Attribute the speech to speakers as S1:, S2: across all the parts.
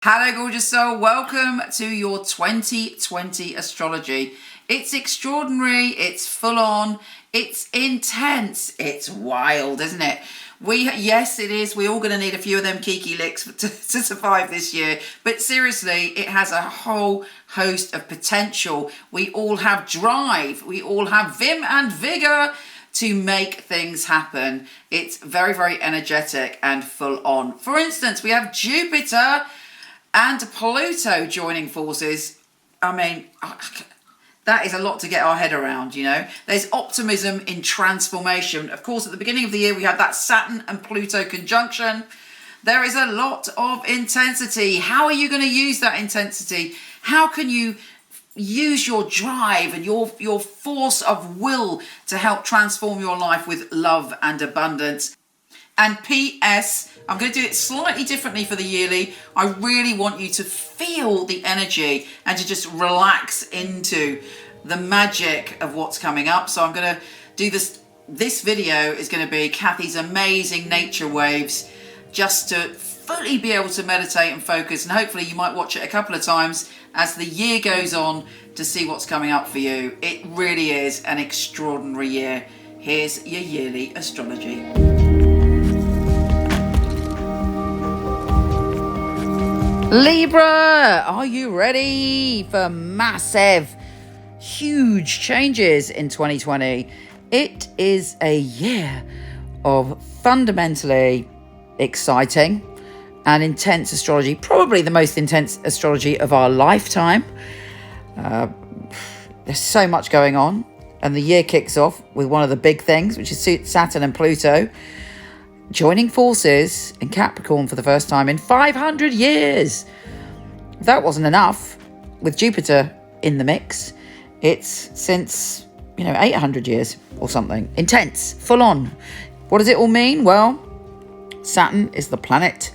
S1: Hello, gorgeous soul. Welcome to your 2020 astrology. It's extraordinary, it's full on, it's intense, it's wild, isn't it? Yes, it is. We're all going to need a few of them kiki licks to survive this year. But seriously, it has a whole host of potential. We all have drive. We all have vim and vigor to make things happen. It's very, very energetic and full on. For instance, we have Jupiter and Pluto joining forces. I mean, that is a lot to get our head around, you know. There's optimism in transformation. Of course, at the beginning of the year, we had that Saturn and Pluto conjunction. There is a lot of intensity. How are you going to use that intensity? How can you use your drive and your force of will to help transform your life with love and abundance? And P.S., I'm going to do it slightly differently for the yearly. I really want you to feel the energy and to just relax into the magic of what's coming up. So I'm going to do this. This video is going to be Kathy's amazing nature waves, just to fully be able to meditate and focus. And hopefully you might watch it a couple of times as the year goes on to see what's coming up for you. It really is an extraordinary year. Here's your yearly astrology. Libra, are you ready for massive, huge changes in 2020? It is a year of fundamentally exciting and intense astrology, probably the most intense astrology of our lifetime. There's so much going on, and the year kicks off with one of the big things, which is Saturn and Pluto joining forces in Capricorn for the first time in 500 years. If that wasn't enough, with Jupiter in the mix, it's since, 800 years or something. Intense, full on. What does it all mean? Well, Saturn is the planet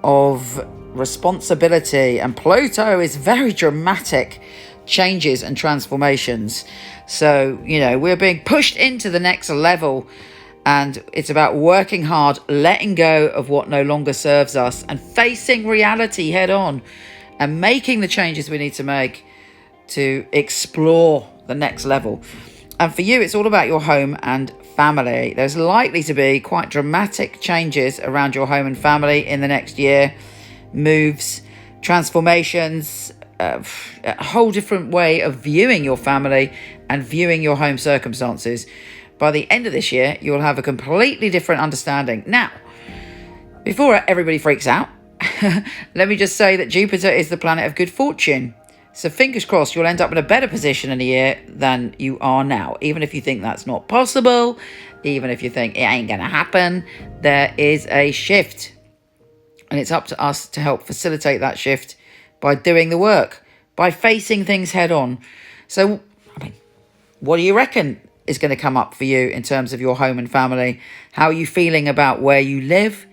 S1: of responsibility, and Pluto is very dramatic changes and transformations. So, we're being pushed into the next level. And it's about working hard, letting go of what no longer serves us, and facing reality head on and making the changes we need to make to explore the next level. And for you, it's all about your home and family. There's likely to be quite dramatic changes around your home and family in the next year. Moves, transformations, a whole different way of viewing your family and viewing your home circumstances. By the end of this year, you'll have a completely different understanding. Now, before everybody freaks out, let me just say that Jupiter is the planet of good fortune. So fingers crossed you'll end up in a better position in a year than you are now. Even if you think that's not possible, even if you think it ain't going to happen, there is a shift. And it's up to us to help facilitate that shift by doing the work, by facing things head on. So, what do you reckon is going to come up for you in terms of your home and family? How are you feeling about where you live?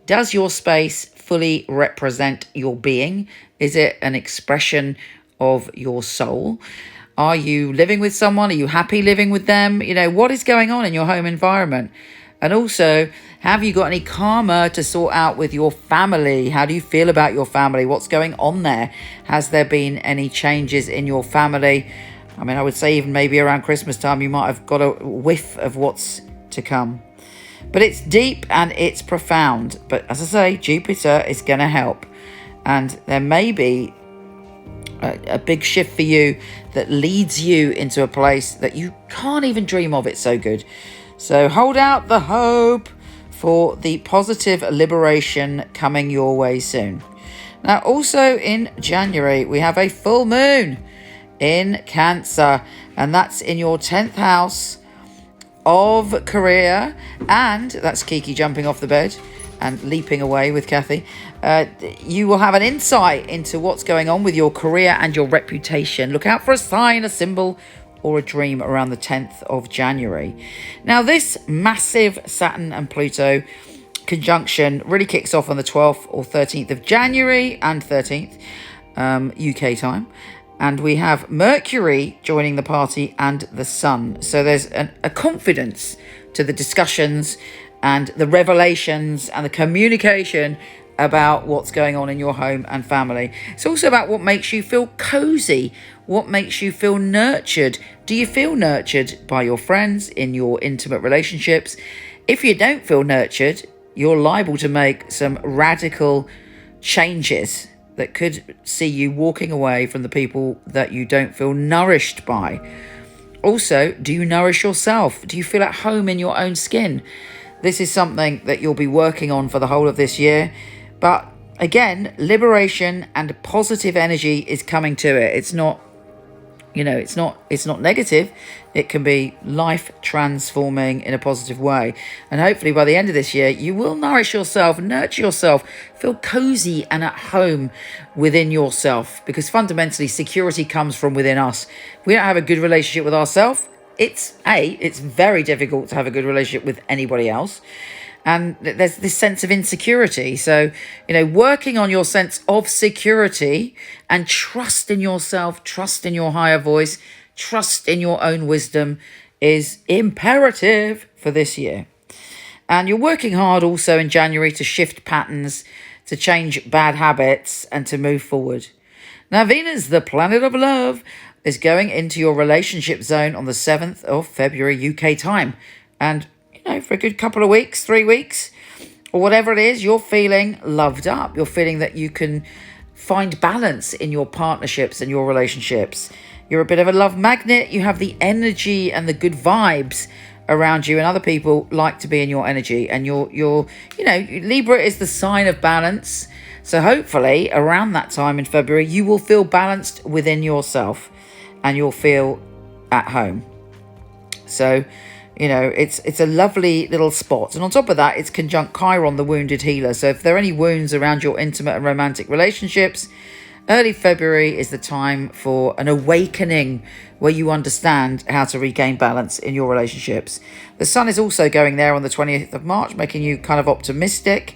S1: Does your space fully represent your being? Is it an expression of your soul? Are you living with someone? Are you happy living with them? What is going on in your home environment? And also, have you got any karma to sort out with your family? How do you feel about your family? What's going on there? Has there been any changes in your family? I would say even maybe around Christmas time, you might have got a whiff of what's to come. But it's deep and it's profound. But as I say, Jupiter is going to help. And there may be a big shift for you that leads you into a place that you can't even dream of. It's so good. So hold out the hope for the positive liberation coming your way soon. Now, also in January, we have a full moon in Cancer, and that's in your 10th house of career. And that's Kiki jumping off the bed and leaping away with Kathy. You will have an insight into what's going on with your career and your reputation. Look out for a sign, a symbol, or a dream around the 10th of January. Now, this massive Saturn and Pluto conjunction really kicks off on the 12th or 13th of January and 13th UK time. And we have Mercury joining the party and the Sun. So there's a confidence to the discussions and the revelations and the communication about what's going on in your home and family. It's also about what makes you feel cozy, what makes you feel nurtured. Do you feel nurtured by your friends in your intimate relationships? If you don't feel nurtured, you're liable to make some radical changes that could see you walking away from the people that you don't feel nourished by. Also, do you nourish yourself? Do you feel at home in your own skin? This is something that you'll be working on for the whole of this year. But again, liberation and positive energy is coming to it. It's not, it's not negative. It can be life transforming in a positive way. And hopefully by the end of this year, you will nourish yourself, nurture yourself, feel cozy and at home within yourself, because fundamentally security comes from within us. If we don't have a good relationship with ourselves, it's very difficult to have a good relationship with anybody else. And there's this sense of insecurity. So, working on your sense of security and trust in yourself, trust in your higher voice, trust in your own wisdom is imperative for this year. And you're working hard also in January to shift patterns, to change bad habits, and to move forward. Now, Venus, the planet of love, is going into your relationship zone on the 7th of February UK time. And for a good couple of weeks, 3 weeks, or whatever it is, you're feeling loved up. You're feeling that you can find balance in your partnerships and your relationships. You're a bit of a love magnet. You have the energy and the good vibes around you, and other people like to be in your energy. And Libra is the sign of balance. So hopefully around that time in February, you will feel balanced within yourself and you'll feel at home. So, it's a lovely little spot. And on top of that, it's conjunct Chiron, the wounded healer. So if there are any wounds around your intimate and romantic relationships, early February is the time for an awakening where you understand how to regain balance in your relationships. The sun is also going there on the 20th of March, making you kind of optimistic.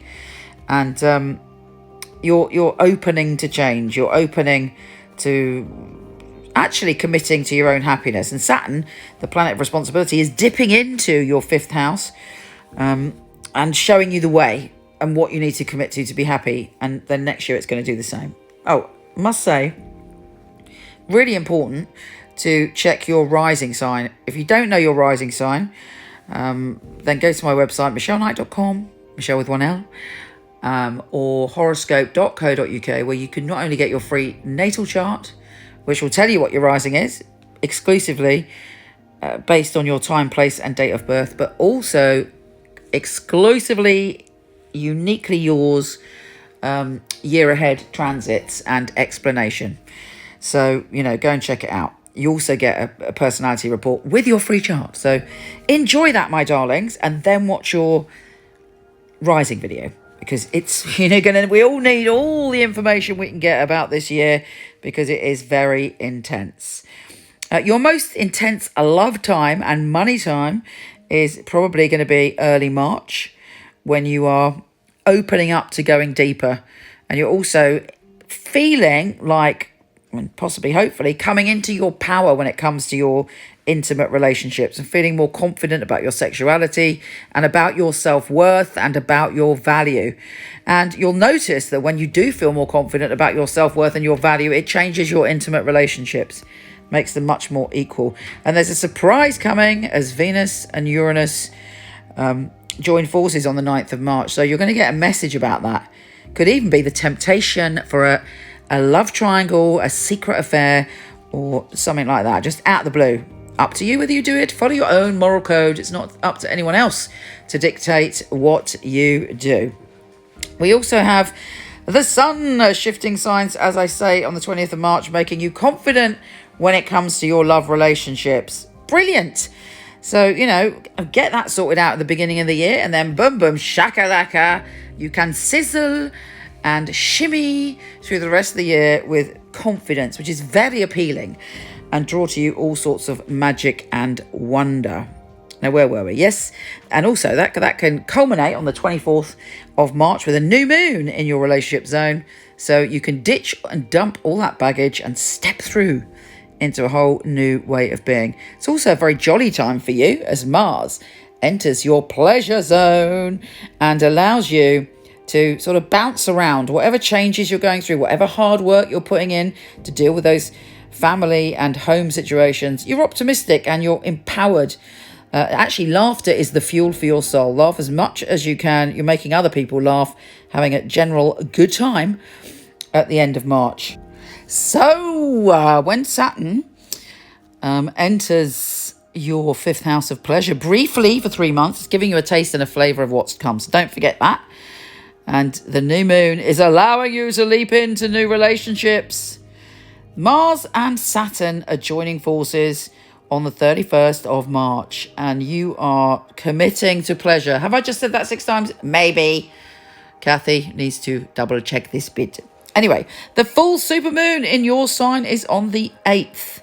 S1: And you're opening to change. You're opening to actually committing to your own happiness. And Saturn, the planet of responsibility, is dipping into your 5th house and showing you the way and what you need to commit to be happy. And then next year it's going to do the same. Oh, I must say, really important to check your rising sign. If you don't know your rising sign, then go to my website, michelleknight.com, Michelle with one L, or horoscope.co.uk, where you can not only get your free natal chart, which will tell you what your rising is, exclusively based on your time, place, and date of birth, but also exclusively, uniquely yours, year ahead transits and explanation. So, go and check it out. You also get a personality report with your free chart. So enjoy that, my darlings, and then watch your rising video, because it's, we all need all the information we can get about this year, because it is very intense. Your most intense love time and money time is probably going to be early March, when you are opening up to going deeper. And you're also feeling like, and possibly, hopefully, coming into your power when it comes to your intimate relationships, and feeling more confident about your sexuality and about your self-worth and about your value. And you'll notice that when you do feel more confident about your self-worth and your value, it changes your intimate relationships, makes them much more equal. And there's a surprise coming as Venus and Uranus join forces on the 9th of March. So you're going to get a message about that. Could even be the temptation for a love triangle, a secret affair, or something like that, just out of the blue. Up to you whether you do it. Follow your own moral code. It's not up to anyone else to dictate what you do. We also have the sun shifting signs, as I say, on the 20th of March, making you confident when it comes to your love relationships. Brilliant. So, get that sorted out at the beginning of the year, and then boom, boom, shakalaka, you can sizzle and shimmy through the rest of the year with confidence, which is very appealing, and draw to you all sorts of magic and wonder. Now, where were we? Yes, and also that can culminate on the 24th of March with a new moon in your relationship zone, so you can ditch and dump all that baggage and step through into a whole new way of being. It's also a very jolly time for you as Mars enters your pleasure zone and allows you to sort of bounce around whatever changes you're going through, whatever hard work you're putting in to deal with those family and home situations. You're optimistic and you're empowered. Actually, laughter is the fuel for your soul. Laugh as much as you can. You're making other people laugh, having a general good time at the end of March. So when Saturn enters your fifth house of pleasure briefly for 3 months, it's giving you a taste and a flavour of what's to come. So don't forget that. And the new moon is allowing you to leap into new relationships. Mars and Saturn are joining forces on the 31st of March, and you are committing to pleasure. Have I just said that 6 times? Maybe. Kathy needs to double check this bit. Anyway, the full supermoon in your sign is on the 8th.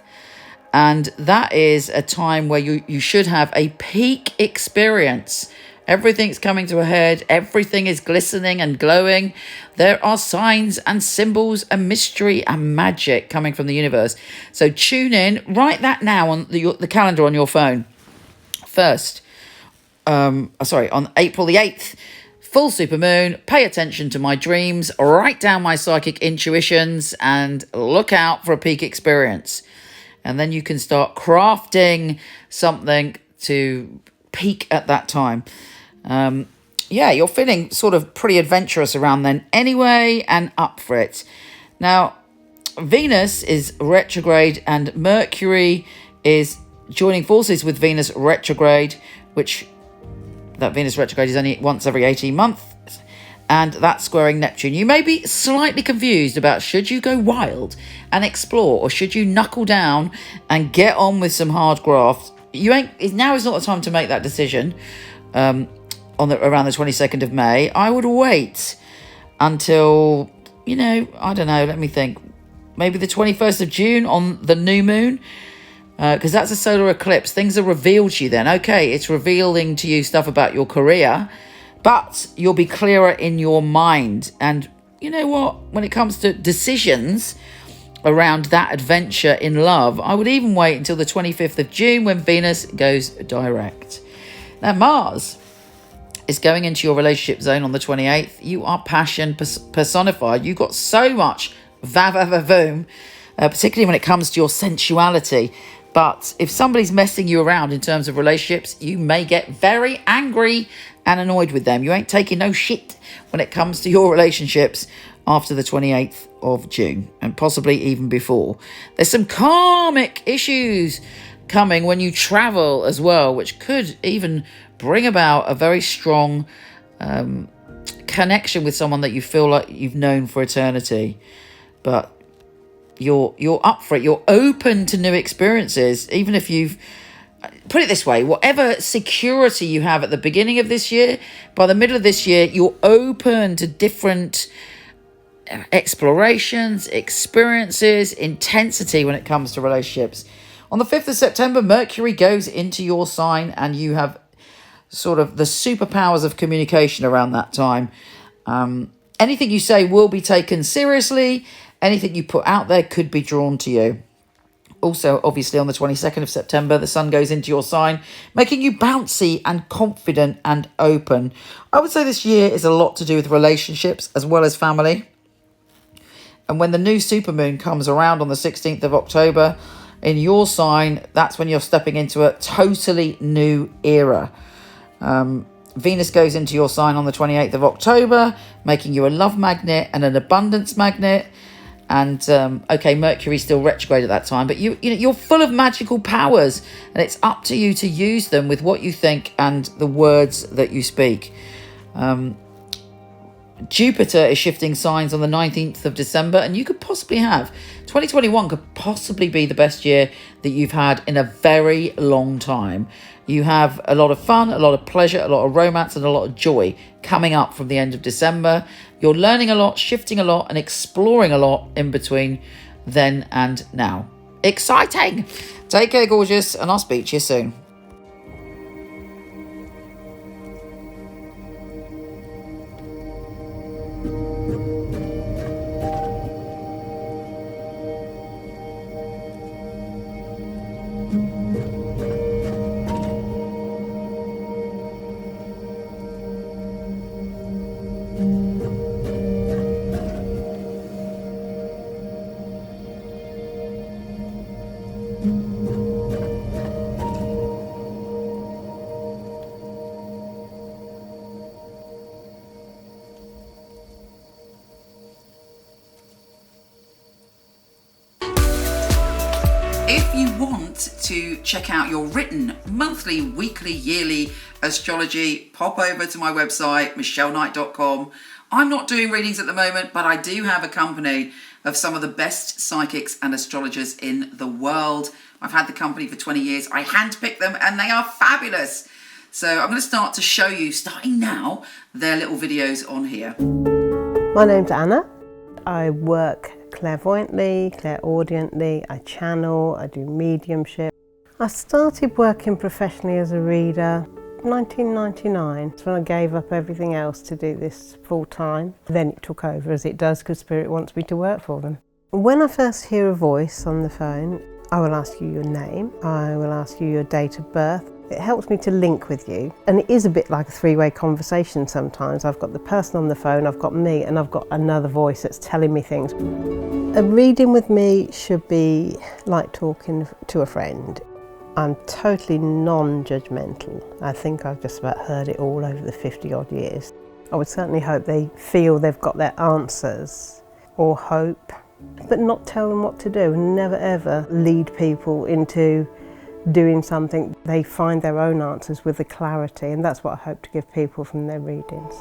S1: And that is a time where you should have a peak experience. Everything's coming to a head. Everything is glistening and glowing. There are signs and symbols and mystery and magic coming from the universe. So tune in. Write that now on the calendar on your phone. On April the 8th. Full supermoon. Pay attention to my dreams. Write down my psychic intuitions and look out for a peak experience. And then you can start crafting something to peak at that time. You're feeling sort of pretty adventurous around then anyway, and up for it. Now, Venus is retrograde and Mercury is joining forces with Venus retrograde, which that Venus retrograde is only once every 18 months, and that's squaring Neptune. You may be slightly confused about should you go wild and explore, or should you knuckle down and get on with some hard graft. Now is not the time to make that decision. Around the 22nd of May, I would wait until, I don't know, let me think, maybe the 21st of June on the new moon, because that's a solar eclipse. Things are revealed to you then. Okay, it's revealing to you stuff about your career, but you'll be clearer in your mind. And you know what? When it comes to decisions around that adventure in love, I would even wait until the 25th of June when Venus goes direct. Now, Mars is going into your relationship zone on the 28th. You are passion personified. You've got so much va-va-va-voom, particularly when it comes to your sensuality. But if somebody's messing you around in terms of relationships, you may get very angry and annoyed with them. You ain't taking no shit when it comes to your relationships after the 28th of June, and possibly even before. There's some karmic issues coming when you travel as well, which could even bring about a very strong connection with someone that you feel like you've known for eternity. But you're up for it. You're open to new experiences, even if you've... Put it this way, whatever security you have at the beginning of this year, by the middle of this year, you're open to different explorations, experiences, intensity when it comes to relationships. On the 5th of September, Mercury goes into your sign, and you have sort of the superpowers of communication around that time. Anything you say will be taken seriously. Anything you put out there could be drawn to you. Also, obviously, on the 22nd of September, the sun goes into your sign, making you bouncy and confident and open. I would say this year is a lot to do with relationships as well as family. And when the new supermoon comes around on the 16th of October in your sign, that's when you're stepping into a totally new era. Venus goes into your sign on the 28th of October, making you a love magnet and an abundance magnet. And Mercury's still retrograde at that time, but you're full of magical powers, and it's up to you to use them with what you think and the words that you speak. Jupiter is shifting signs on the 19th of December, and you could possibly have 2021 could possibly be the best year that you've had in a very long time. You have a lot of fun, a lot of pleasure, a lot of romance, and a lot of joy coming up from the end of December. You're learning a lot, shifting a lot, and exploring a lot in between then and now. Exciting! Take care, gorgeous, and I'll speak to you soon. to check out your written monthly, weekly, yearly astrology, pop over to my website, michelleknight.com. I'm not doing readings at the moment, but I do have a company of some of the best psychics and astrologers in the world. I've had the company for 20 years. I handpick them and they are fabulous. So I'm going to start to show you, starting now, their little videos on here.
S2: My name's Anna. I work clairvoyantly, clairaudiently, I channel, I do mediumship. I started working professionally as a reader 1999, when I gave up everything else to do this full time. Then it took over, as it does, because Spirit wants me to work for them. When I first hear a voice on the phone, I will ask you your name, I will ask you your date of birth. It helps me to link with you, and it is a bit like a three-way conversation sometimes. I've got the person on the phone, I've got me, and I've got another voice that's telling me things. A reading with me should be like talking to a friend. I'm totally non-judgmental. I think I've just about heard it all over the 50-odd years. I would certainly hope they feel they've got their answers, or hope, but not tell them what to do, and never ever lead people into doing something. They find their own answers with the clarity, and that's what I hope to give people from their readings.